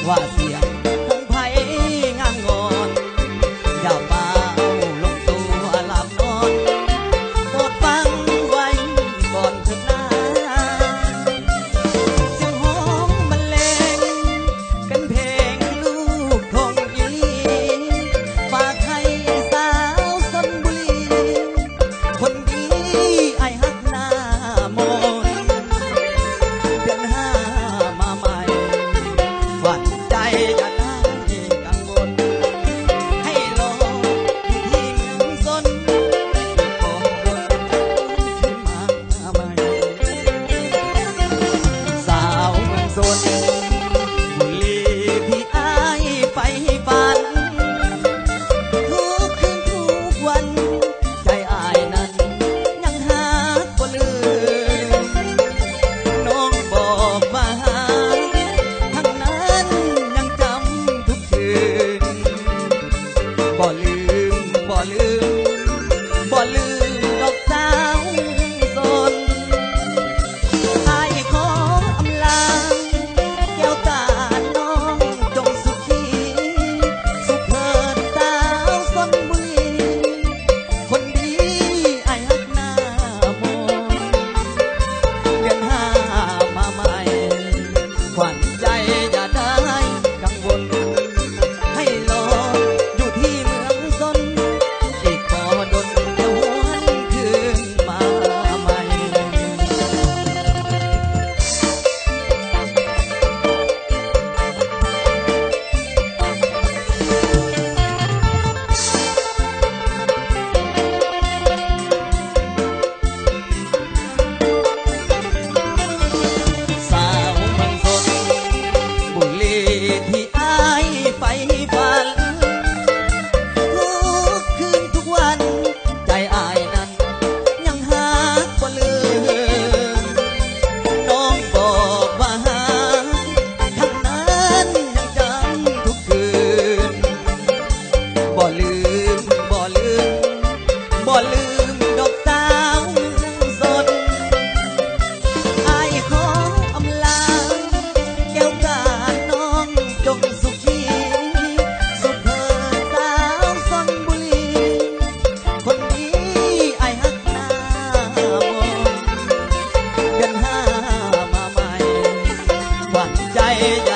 ว่าเสียงของไผ่งามงอนอย่าเบาลงตัวหลับนอนโปรดฟังไว้ก่อนเถิดนะเสียงห้องบรรเลงเป็นเพลงลูกทุ่งอีหลีฝากให้สาวชลบุรีคนดีไอ้ฮักหน้ามนต์เดือนห้ามาใหม่หวั่นใจอย่าได้กังวลให้รออยู่ที่เมืองซนก่อนรถขึ้นมาใหม่สาวเมืองซนบุรีที่อ้ายไปฝันทุกคืนทุกวันใจอ้ายนั้นยังหาบ่ลืมน้องบอกว่าทั้งนั้นยังจำทุกคืนบ่ลืมบ่ลืมบ่ลืมดอกสาวสนอ้ายขออำลาแก้วตาน้องจงสุขีสุขเถิดสาวชลบุรีคนดีไอ้ายฮักหน้ามนต์เดือนห้ามาใหม่ขวัญใจอย่าได้กังวลให้รออยู่ที่เมืองซนอีกบ่ดนเดี๋ยวหวนคืนมาใหม่สาวเมืองซนบุรีที่อ้ายไปฝันทุกคืนทุกวันใจอ้ายนั้นยังหาบ่ลืมน้องบอกว่าทั้งนั้นยังจำทุกคืนบ่ลืมบ่ลืมบ่ลืมดอกสาวเมืองซนอ้ายขออำลาแก้วตาน้องจงสุขีสุขเถิดสาวชลบุรีคนดีไอ้ฮักหน้ามนต์เดือนห้ามาใหม่หวั่นใจอย่า